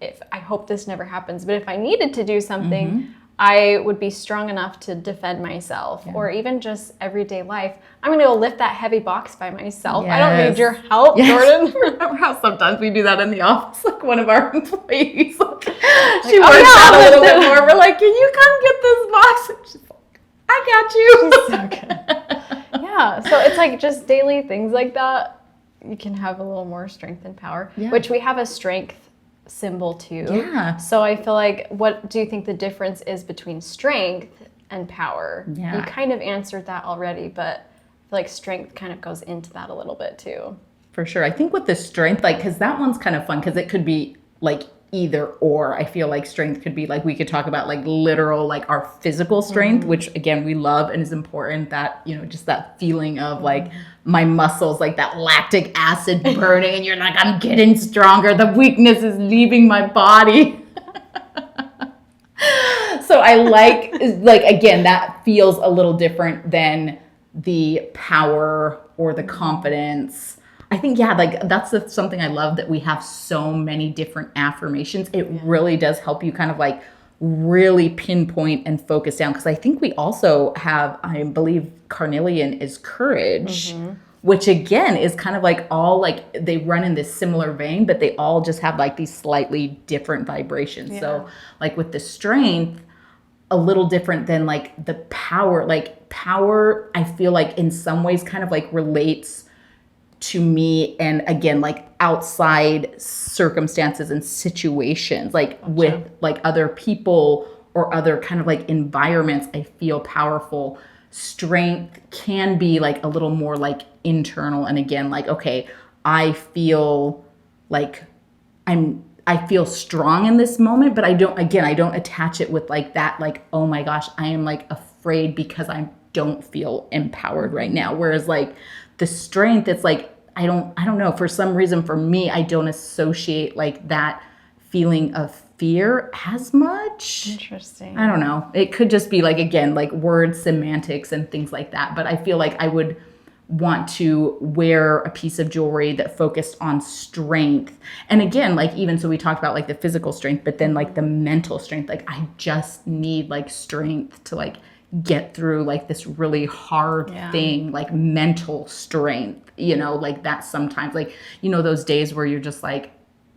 if I hope this never happens, but if I needed to do something, I would be strong enough to defend myself, or even just everyday life. I'm going to go lift that heavy box by myself. I don't need your help, Jordan. Remember how sometimes we do that in the office? Like one of our employees, she works out a little bit more. We're like, can you come get this box? And she's like, I got you. She's so good. Yeah, so it's like just daily things like that. You can have a little more strength and power, which we have a strength symbol too. Yeah. So I feel like, what do you think the difference is between strength and power? Yeah. You kind of answered that already, but I feel like strength kind of goes into that a little bit too. For sure. I think with the strength, like, because that one's kind of fun because it could be like either or. I feel like strength could be like, we could talk about like literal, like our physical strength, which again, we love and is important, that, you know, just that feeling of like my muscles, like that lactic acid burning and you're like, I'm getting stronger. The weakness is leaving my body. So I like again, that feels a little different than the power or the confidence. I think, like that's something I love, that we have so many different affirmations. It really does help you kind of like really pinpoint and focus down. Because I think we also have, I believe carnelian is courage, which again is kind of like all like they run in this similar vein, but they all just have like these slightly different vibrations. Yeah. So like with the strength, a little different than like the power. Like power, I feel like in some ways kind of like relates to me, and again, like outside circumstances and situations, like with like other people or other kind of like environments, I feel powerful. Strength can be like a little more like internal, and again, like, okay, I feel like I feel strong in this moment, but I don't attach it with like that, like, oh my gosh, I am like afraid because I don't feel empowered right now. Whereas like the strength, it's like, I don't know, for some reason for me, I don't associate like that feeling of fear as much. Interesting. I don't know. It could just be like, again, like word semantics and things like that. But I feel like I would want to wear a piece of jewelry that focused on strength. And again, like even so we talked about like the physical strength, but then like the mental strength, like I just need like strength to like get through like this really hard thing, like mental strength, you know, like that sometimes, like, you know, those days where you're just like,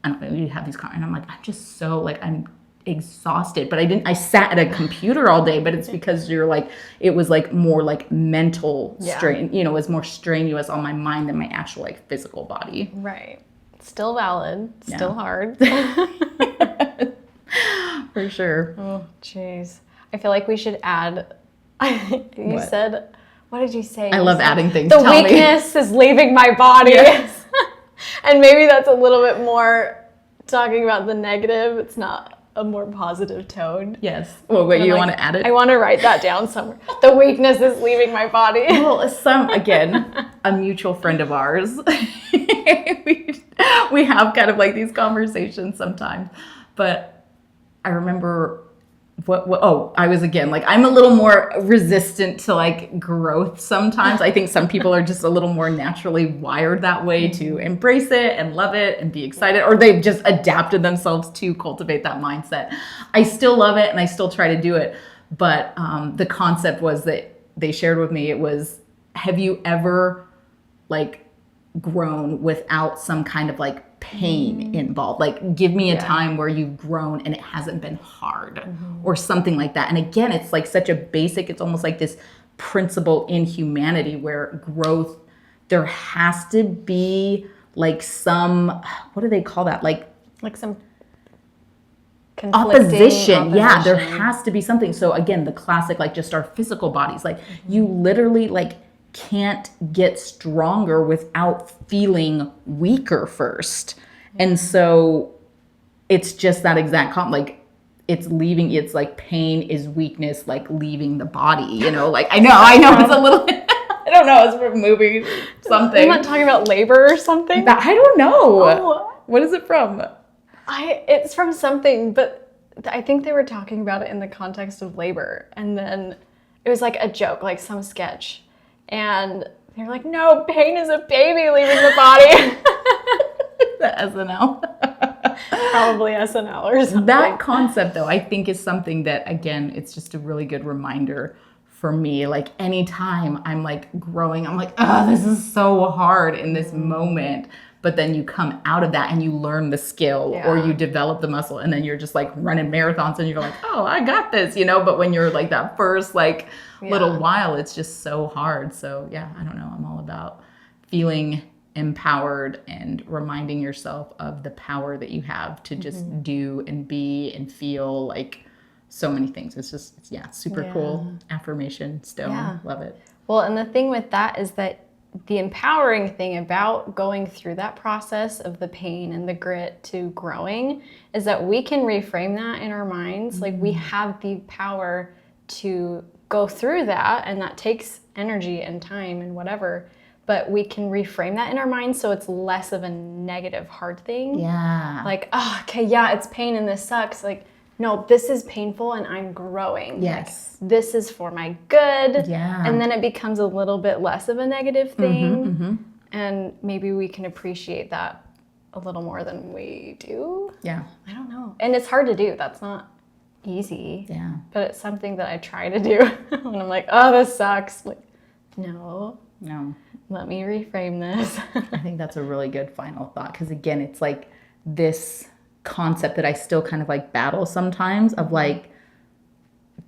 I don't know, you have these comments and I'm like, I'm just so like, I'm exhausted, but I sat at a computer all day, but it's because you're like, it was like more like mental strain, you know, it was more strenuous on my mind than my actual like physical body. Right. Still valid, still hard. For sure. Oh, jeez. I feel like we should add, you said, what did you say? I love adding things. The weakness is leaving my body. Yes. And maybe that's a little bit more talking about the negative. It's not a more positive tone. Yes. Well, wait, you like, want to add it? I want to write that down somewhere. The weakness is leaving my body. Well, again, a mutual friend of ours. we have kind of like these conversations sometimes. But I remember I was again, like, I'm a little more resistant to like growth sometimes. I think some people are just a little more naturally wired that way to embrace it and love it and be excited, or they've just adapted themselves to cultivate that mindset. I still love it and I still try to do it. But the concept was that they shared with me, it was, have you ever like grown without some kind of like pain involved? Like, give me a time where you've grown and it hasn't been hard or something like that. And again, it's like such a basic, it's almost like this principle in humanity where growth, there has to be like some, what do they call that? Like some opposition. Yeah, there has to be something. So again, the classic, like just our physical bodies, like you literally like can't get stronger without feeling weaker first. And so it's just that exact like it's like pain is weakness, like leaving the body, you know, like I know it's a little I don't know, it's from a movie something. I'm not talking about labor or something. I don't know. Oh. What is it from? It's from something, but I think they were talking about it in the context of labor, and then it was like a joke, like some sketch. And they're like, no, pain is a baby leaving the body. The SNL. Probably SNL or something. That concept, though, I think is something that, again, it's just a really good reminder for me. Like, anytime I'm like growing, I'm like, oh, this is so hard in this moment. But then you come out of that and you learn the skill or you develop the muscle, and then you're just like running marathons and you're like, oh, I got this, you know? But when you're like that first like little while, it's just so hard. So yeah, I don't know. I'm all about feeling empowered and reminding yourself of the power that you have to just do and be and feel like so many things. It's just, it's super cool affirmation stone. Yeah. Love it. Well, and the thing with that is that the empowering thing about going through that process of the pain and the grit to growing is that we can reframe that in our minds. Like, we have the power to go through that, and that takes energy and time and whatever, but we can reframe that in our minds so it's less of a negative, hard thing. Yeah. Like, oh, okay, yeah, it's pain and this sucks. Like, no, this is painful and I'm growing. Yes. Like, this is for my good. Yeah. And then it becomes a little bit less of a negative thing. And maybe we can appreciate that a little more than we do. Yeah. I don't know. And it's hard to do. That's not easy. Yeah. But it's something that I try to do when I'm like, oh, this sucks. Like, no, let me reframe this. I think that's a really good final thought, because again, it's like this concept that I still kind of like battle sometimes of like,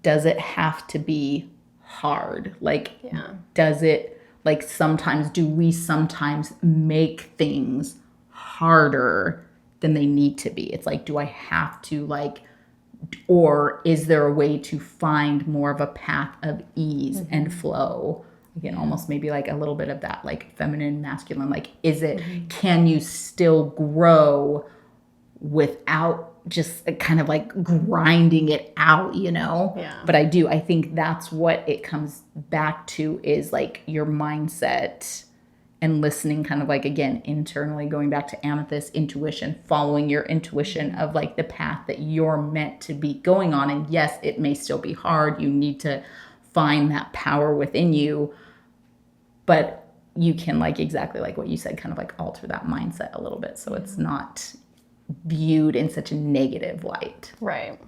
does it have to be hard? Like, does it, like, sometimes, do we sometimes make things harder than they need to be? It's like, do I have to, like, or is there a way to find more of a path of ease and flow? Again, almost maybe like a little bit of that, like, feminine, masculine, like, is it, can you still grow without just kind of like grinding it out, you know? Yeah. But I think that's what it comes back to, is like your mindset and listening, kind of like, again, internally, going back to amethyst, intuition, following your intuition of like the path that you're meant to be going on. And yes, it may still be hard. You need to find that power within you, but you can, like, exactly like what you said, kind of like alter that mindset a little bit so it's not viewed in such a negative light. Right.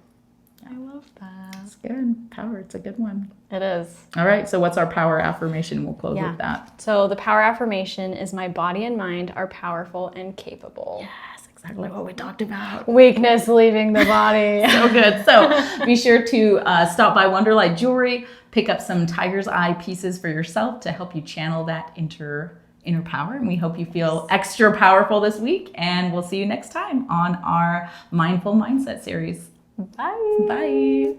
I love that. It's good. Power. It's a good one. It is. All right. So what's our power affirmation? We'll close with that. So the power affirmation is, my body and mind are powerful and capable. Yes, exactly what we talked about. Weakness leaving the body. So good. So be sure to stop by WonderLight Jewelry, pick up some tiger's eye pieces for yourself to help you channel that inner power. And we hope you feel extra powerful this week. And we'll see you next time on our Mindful Mindset series. Bye. Bye.